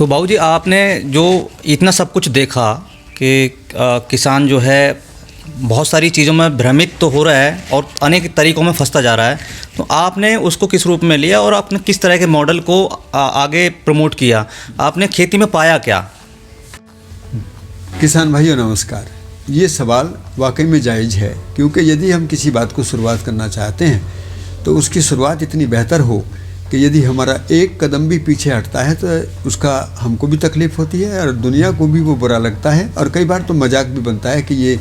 तो बाबूजी आपने जो इतना सब कुछ देखा कि किसान जो है बहुत सारी चीज़ों में भ्रमित तो हो रहा है और अनेक तरीक़ों में फंसता जा रहा है, तो आपने उसको किस रूप में लिया और आपने किस तरह के मॉडल को आगे प्रमोट किया? आपने खेती में पाया क्या? किसान भाइयों नमस्कार। ये सवाल वाकई में जायज़ है, क्योंकि यदि हम किसी बात को शुरुआत करना चाहते हैं तो उसकी शुरुआत इतनी बेहतर हो कि यदि हमारा एक कदम भी पीछे हटता है तो उसका हमको भी तकलीफ़ होती है और दुनिया को भी वो बुरा लगता है, और कई बार तो मजाक भी बनता है कि ये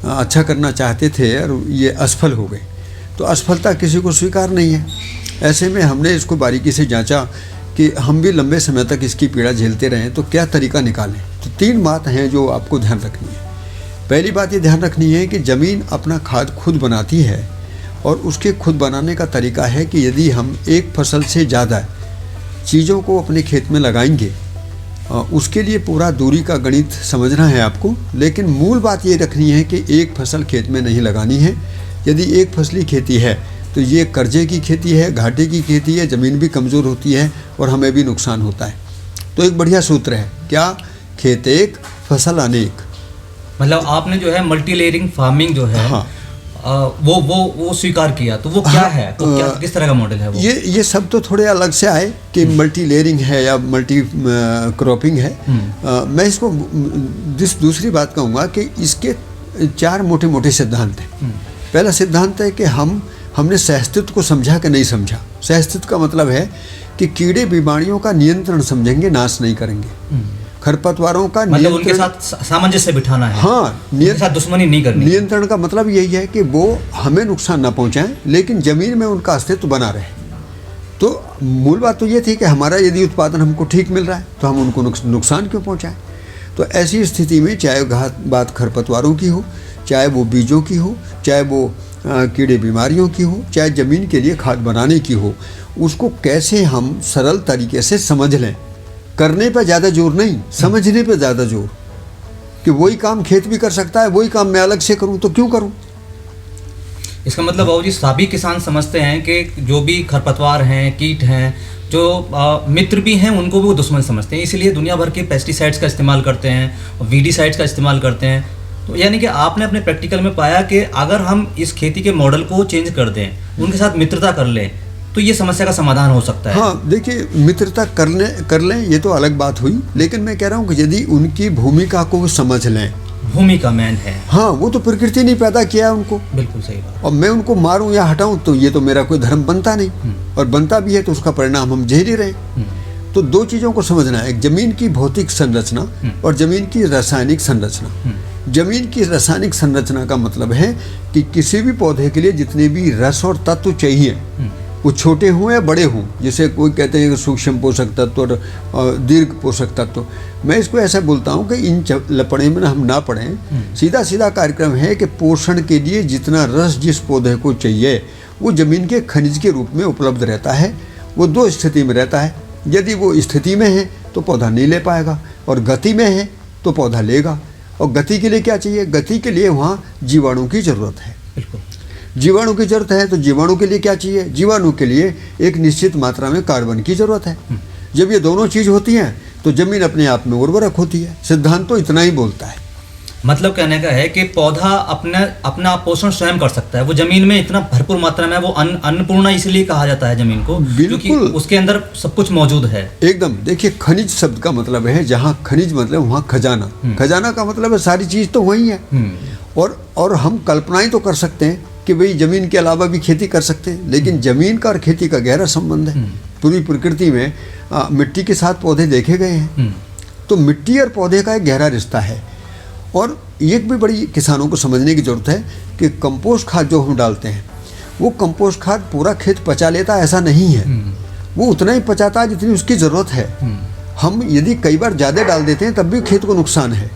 अच्छा करना चाहते थे और ये असफल हो गए। तो असफलता किसी को स्वीकार नहीं है। ऐसे में हमने इसको बारीकी से जांचा कि हम भी लंबे समय तक इसकी पीड़ा झेलते रहें तो क्या तरीका निकालें। तो 3 बात हैं जो आपको ध्यान रखनी है। पहली बात ये ध्यान रखनी है कि ज़मीन अपना खाद खुद बनाती है, और उसके खुद बनाने का तरीका है कि यदि हम एक फसल से ज़्यादा चीज़ों को अपने खेत में लगाएंगे, उसके लिए पूरा दूरी का गणित समझना है आपको। लेकिन मूल बात ये रखनी है कि एक फसल खेत में नहीं लगानी है। यदि एक फसली खेती है तो ये कर्जे की खेती है, घाटे की खेती है, ज़मीन भी कमज़ोर होती है और हमें भी नुकसान होता है। तो एक बढ़िया सूत्र है, क्या? खेत एक फसल अनेक। मतलब आपने जो है मल्टी लेयरिंग फार्मिंग जो है, हाँ, वो स्वीकार किया, तो वो क्या है? तो क्या किस तरह का मॉडल है वो? ये सब तो थोड़े अलग से आए कि मल्टी लेयरिंग है या मल्टी क्रॉपिंग है। मैं इसको दूसरी बात कहूँगा कि इसके 4 मोटे मोटे सिद्धांत हैं। पहला सिद्धांत है कि हमने सहअस्तित्व को समझा कि नहीं समझा। सहअस्तित्व का मतलब है कि कीड़े बीमारियों का नियंत्रण समझेंगे, नाश नहीं करेंगे। खरपतवारों का मतलब उनके साथ सामंजस्य बिठाना है। हाँ, उनके साथ दुश्मनी नहीं करनी। नियंत्रण का मतलब यही है कि वो हमें नुकसान ना पहुंचाएं, लेकिन ज़मीन में उनका अस्तित्व बना रहे। तो मूल बात तो ये थी कि हमारा यदि उत्पादन हमको ठीक मिल रहा है तो हम उनको नुकसान क्यों पहुंचाएं। तो ऐसी स्थिति में चाहे बात खरपतवारों की हो, चाहे वो बीजों की हो, चाहे वो कीड़े बीमारियों की हो, चाहे ज़मीन के लिए खाद बनाने की हो, उसको कैसे हम सरल तरीके से समझ लें। करने पर ज़्यादा जोर नहीं, समझने पर ज़्यादा जोर, कि वही काम खेत भी कर सकता है, वही काम मैं अलग से करूं तो क्यों करूं। इसका मतलब बाबूजी सभी किसान समझते हैं कि जो भी खरपतवार हैं, कीट हैं, जो मित्र भी हैं, उनको भी वो दुश्मन समझते हैं, इसलिए दुनिया भर के पेस्टिसाइड्स का इस्तेमाल करते हैं और वीडीसाइड्स का इस्तेमाल करते हैं। तो यानी कि आपने अपने प्रैक्टिकल में पाया कि अगर हम इस खेती के मॉडल को चेंज कर दें, उनके साथ मित्रता कर लें, तो ये समस्या का समाधान हो सकता है। हाँ, देखिए, मित्रता कर लें ये तो अलग बात हुई, लेकिन मैं कह रहा हूँ कि यदि उनकी भूमिका को वो समझ लें। भूमिका मैन है। हाँ, वो तो प्रकृति ने पैदा किया है उनको। बिल्कुल सही बात। और मैं उनको मारूं या हटाऊं तो ये तो मेरा कोई धर्म बनता नहीं, और बनता भी है तो उसका परिणाम हम झेल ही रहे हैं। तो 2 चीज़ों को समझना है, एक जमीन की भौतिक संरचना और जमीन की रासायनिक संरचना। जमीन की रासायनिक संरचना का मतलब है कि किसी भी पौधे के लिए जितने भी रस और तत्व चाहिए, वो छोटे हों या बड़े हों, जैसे कोई कहते हैं सूक्ष्म पोषक तत्व और दीर्घ पोषक तत्व। मैं इसको ऐसा बोलता हूँ कि इन लपड़े में हम ना पड़ें। सीधा सीधा कार्यक्रम है कि पोषण के लिए जितना रस जिस पौधे को चाहिए वो ज़मीन के खनिज के रूप में उपलब्ध रहता है। वो 2 स्थिति में रहता है। यदि वो स्थिति में है तो पौधा नहीं ले पाएगा, और गति में है तो पौधा लेगा। और गति के लिए क्या चाहिए? गति के लिए वहाँ जीवाणु की ज़रूरत है। बिल्कुल, जीवाणु की जरूरत है। तो जीवाणु के लिए क्या चाहिए? जीवाणु के लिए एक निश्चित मात्रा में कार्बन की जरूरत है। जब ये दोनों चीज़ होती हैं तो जमीन अपने आप में उर्वरक होती है। सिद्धांत तो इतना ही बोलता है। मतलब कहने का है कि पौधा अपना पोषण स्वयं कर सकता है। वो जमीन में इतना भरपूर मात्रा में, वो अन्नपूर्णा इसलिए कहा जाता है जमीन को, क्योंकि उसके अंदर सब कुछ मौजूद है। एकदम। देखिए, खनिज शब्द का मतलब है, जहाँ खनिज मतलब वहाँ खजाना। खजाना का मतलब है सारी चीज़ तो वही है। और हम कल्पनाएं तो कर सकते हैं कि भाई ज़मीन के अलावा भी खेती कर सकते हैं, लेकिन ज़मीन का और खेती का गहरा संबंध है। पूरी प्रकृति में मिट्टी के साथ पौधे देखे गए हैं, तो मिट्टी और पौधे का एक गहरा रिश्ता है। और एक भी बड़ी किसानों को समझने की ज़रूरत है कि कंपोस्ट खाद जो हम डालते हैं, वो कंपोस्ट खाद पूरा खेत पचा लेता, ऐसा नहीं है। वो उतना ही पचाता है जितनी उसकी ज़रूरत है। हम यदि कई बार ज़्यादा डाल देते हैं तब भी खेत को नुकसान है।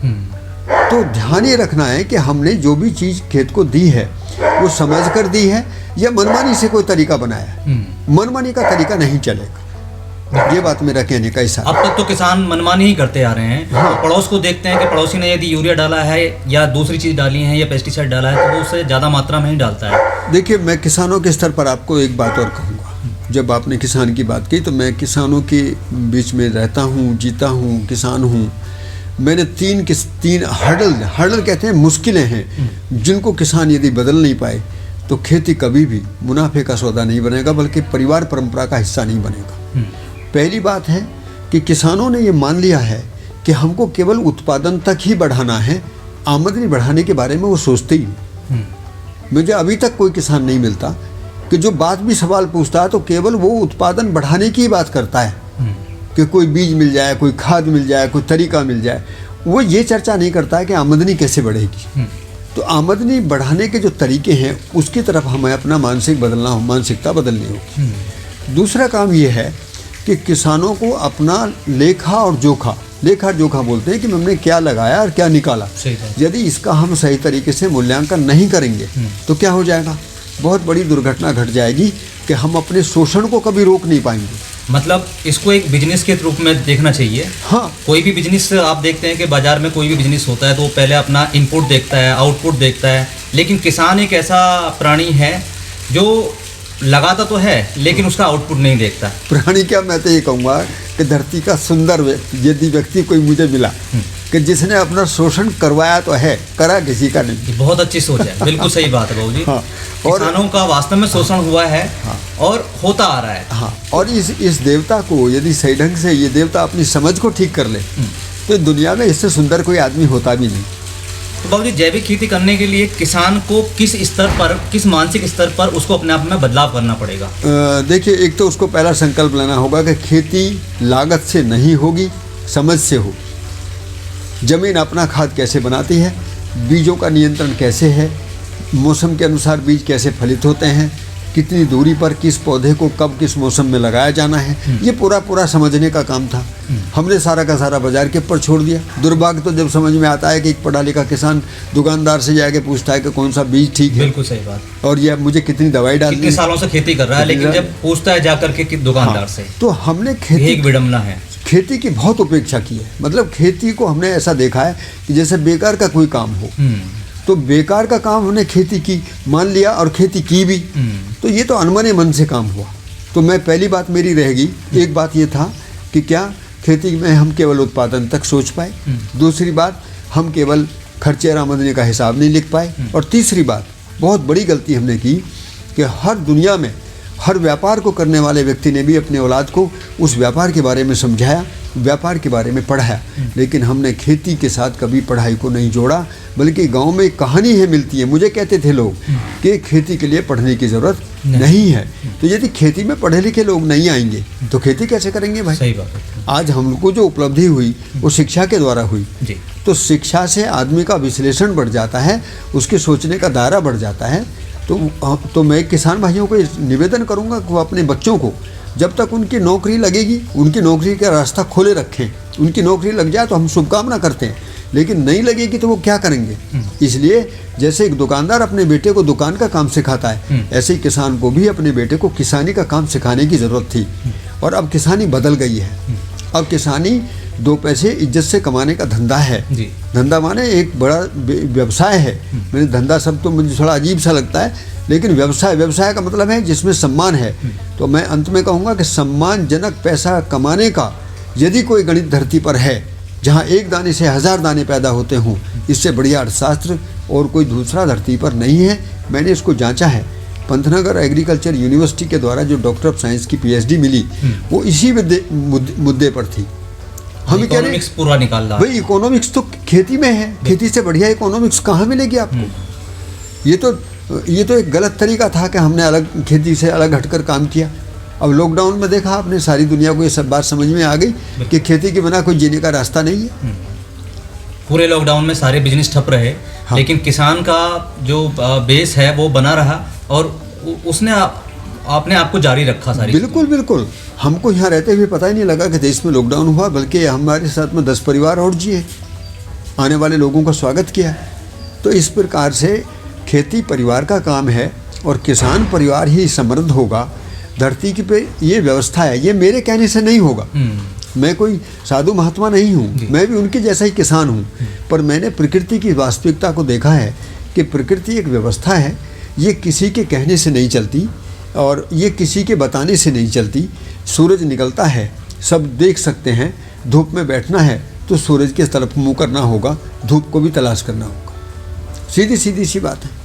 तो ध्यान ये रखना है कि हमने जो भी चीज़ खेत को दी है वो समझ कर दी है या मनमानी से कोई तरीका बनाया है। मनमानी का तरीका नहीं चलेगा। ये बात मेरा कहने का हिस्सा। अब तक तो किसान मनमानी ही करते आ रहे हैं। हाँ। तो पड़ोस को देखते हैं कि पड़ोसी ने यदि यूरिया डाला है या दूसरी चीज़ डाली है या पेस्टिसाइड डाला है तो वो उससे ज़्यादा मात्रा में ही डालता है। देखिए, मैं किसानों के स्तर पर आपको एक बात और कहूँगा। जब आपने किसान की बात की तो मैं किसानों के बीच में रहता हूँ, जीता हूँ, किसान हूँ। मैंने तीन हर्डल कहते हैं, मुश्किलें हैं जिनको किसान यदि बदल नहीं पाए तो खेती कभी भी मुनाफे का सौदा नहीं बनेगा, बल्कि परिवार परंपरा का हिस्सा नहीं बनेगा। पहली बात है कि किसानों ने ये मान लिया है कि हमको केवल उत्पादन तक ही बढ़ाना है, आमदनी बढ़ाने के बारे में वो सोचते ही नहीं। मुझे अभी तक कोई किसान नहीं मिलता कि जो बात भी सवाल पूछता है तो केवल वो उत्पादन बढ़ाने की ही बात करता है कि कोई बीज मिल जाए, कोई खाद मिल जाए, कोई तरीका मिल जाए। वो ये चर्चा नहीं करता है कि आमदनी कैसे बढ़ेगी। तो आमदनी बढ़ाने के जो तरीके हैं उसकी तरफ हमें अपना मानसिकता बदलनी होगी। दूसरा काम ये है कि किसानों को अपना लेखा जोखा बोलते हैं कि हमने क्या लगाया और क्या निकाला। यदि इसका हम सही तरीके से मूल्यांकन नहीं करेंगे तो क्या हो जाएगा, बहुत बड़ी दुर्घटना घट जाएगी कि हम अपने शोषण को कभी रोक नहीं पाएंगे। मतलब इसको एक बिजनेस के रूप में देखना चाहिए। हाँ, कोई भी बिजनेस आप देखते हैं कि बाजार में कोई भी बिजनेस होता है तो वो पहले अपना इनपुट देखता है, आउटपुट देखता है, लेकिन किसान एक ऐसा प्राणी है जो लगाता तो है लेकिन उसका आउटपुट नहीं देखता। प्राणी क्या, मैं तो ये कहूँगा कि धरती का सुंदर यदि व्यक्ति कोई मुझे मिला कि जिसने अपना शोषण करवाया तो है, करा किसी का नहीं। बहुत अच्छी सोच है, बिल्कुल सही बात है बाबूजी। हाँ, किसानों का वास्तव में शोषण हुआ है और होता आ रहा है। हाँ, और इस देवता को यदि सही ढंग से ये देवता अपनी समझ को ठीक कर ले तो दुनिया में इससे सुंदर कोई आदमी होता भी नहीं। तो बाबूजी, जैविक खेती करने के लिए किसान को किस स्तर पर, किस मानसिक स्तर पर उसको अपने आप में बदलाव करना पड़ेगा? देखिए, एक तो उसको पहला संकल्प लेना होगा कि खेती लागत से नहीं होगी, समझ से हो। जमीन अपना खाद कैसे बनाती है, बीजों का नियंत्रण कैसे है, मौसम के अनुसार बीज कैसे फलित होते हैं, कितनी दूरी पर किस पौधे को कब किस मौसम में लगाया जाना है, ये पूरा समझने का काम था। हमने सारा का सारा बाजार के ऊपर छोड़ दिया। दुर्भाग्य तो जब समझ में आता है कि एक पढ़ा लिखा किसान दुकानदार से जाके पूछता है कि कौन सा बीज ठीक है, बिल्कुल सही बात, और ये मुझे कितनी दवाई डालनी है। कितने सालों से खेती कर रहा है लेकिन जब पूछता है जाकर के दुकानदार से, तो हमने खेती, एक विडंबना है, खेती की बहुत उपेक्षा की है। मतलब खेती को हमने ऐसा देखा है कि जैसे बेकार का कोई काम हो, तो बेकार का काम हमने खेती की मान लिया और खेती की भी, तो ये तो अनमने मन से काम हुआ। तो मैं पहली बात मेरी रहेगी, एक बात ये था कि क्या खेती में हम केवल उत्पादन तक सोच पाए, दूसरी बात हम केवल खर्चे और आमदनी का हिसाब नहीं लिख पाए, और तीसरी बात बहुत बड़ी गलती हमने की कि हर दुनिया में हर व्यापार को करने वाले व्यक्ति ने भी अपने औलाद को उस व्यापार के बारे में समझाया, व्यापार के बारे में पढ़ाया, लेकिन हमने खेती के साथ कभी पढ़ाई को नहीं जोड़ा। बल्कि गांव में एक कहानी है मिलती है, मुझे कहते थे लोग कि खेती के लिए पढ़ने की ज़रूरत नहीं है। तो यदि खेती में पढ़े लिखे लोग नहीं आएंगे तो खेती कैसे करेंगे भाई? सही बात है। आज हमको जो उपलब्धि हुई वो शिक्षा के द्वारा हुई जी। तो शिक्षा से आदमी का विश्लेषण बढ़ जाता है, उसके सोचने का दायरा बढ़ जाता है। तो मैं किसान भाइयों को निवेदन करूंगा कि वो अपने बच्चों को जब तक उनकी नौकरी लगेगी, उनकी नौकरी का रास्ता खोले रखें। उनकी नौकरी लग जाए तो हम शुभकामना करते हैं, लेकिन नहीं लगेगी तो वो क्या करेंगे? इसलिए जैसे एक दुकानदार अपने बेटे को दुकान का काम सिखाता है, ऐसे ही किसान को भी अपने बेटे को किसानी का काम सिखाने की ज़रूरत थी। और अब किसानी बदल गई है। अब किसानी 2 पैसे इज्जत से कमाने का धंधा है जी। धंधा माने एक बड़ा व्यवसाय है। मैंने धंधा शब्द तो मुझे थोड़ा अजीब सा लगता है, लेकिन व्यवसाय का मतलब है जिसमें सम्मान है। तो मैं अंत में कहूँगा कि सम्मानजनक पैसा कमाने का यदि कोई गणित धरती पर है जहाँ एक दाने से 1000 दाने पैदा होते हों, इससे बढ़िया अर्थशास्त्र और कोई दूसरा धरती पर नहीं है। मैंने इसको जांचा है। पंतनगर एग्रीकल्चर यूनिवर्सिटी के द्वारा जो डॉक्टर ऑफ साइंस की PhD मिली वो इसी मुद्दे पर थी। हम कह रहे पूरा निकाल रहा भाई, इकोनॉमिक्स तो खेती में है, खेती से बढ़िया इकोनॉमिक्स कहाँ मिलेगी आपको? ये तो एक गलत तरीका था कि हमने अलग खेती से अलग हटकर काम किया। अब लॉकडाउन में देखा आपने, सारी दुनिया को ये सब बात समझ में आ गई कि खेती के बिना कोई जीने का रास्ता नहीं है। पूरे लॉकडाउन में सारे बिजनेस ठप रहे, हाँ। लेकिन किसान का जो बेस है वो बना रहा और उसने अपने आप को जारी रखा सारी। बिल्कुल। हमको यहाँ रहते हुए पता ही नहीं लगा कि देश में लॉकडाउन हुआ, बल्कि हमारे साथ में 10 परिवार और जिए, आने वाले लोगों का स्वागत किया। तो इस प्रकार से खेती परिवार का काम है और किसान परिवार ही समृद्ध होगा। धरती की पे ये व्यवस्था है, ये मेरे कहने से नहीं होगा। मैं कोई साधु महात्मा नहीं हूँ, मैं भी उनके जैसा ही किसान हूँ, पर मैंने प्रकृति की वास्तविकता को देखा है कि प्रकृति एक व्यवस्था है, ये किसी के कहने से नहीं चलती, और ये किसी के बताने से नहीं चलती। सूरज निकलता है, सब देख सकते हैं। धूप में बैठना है तो सूरज के तरफ मुँह करना होगा, धूप को भी तलाश करना होगा। सीधी सीधी सी बात है।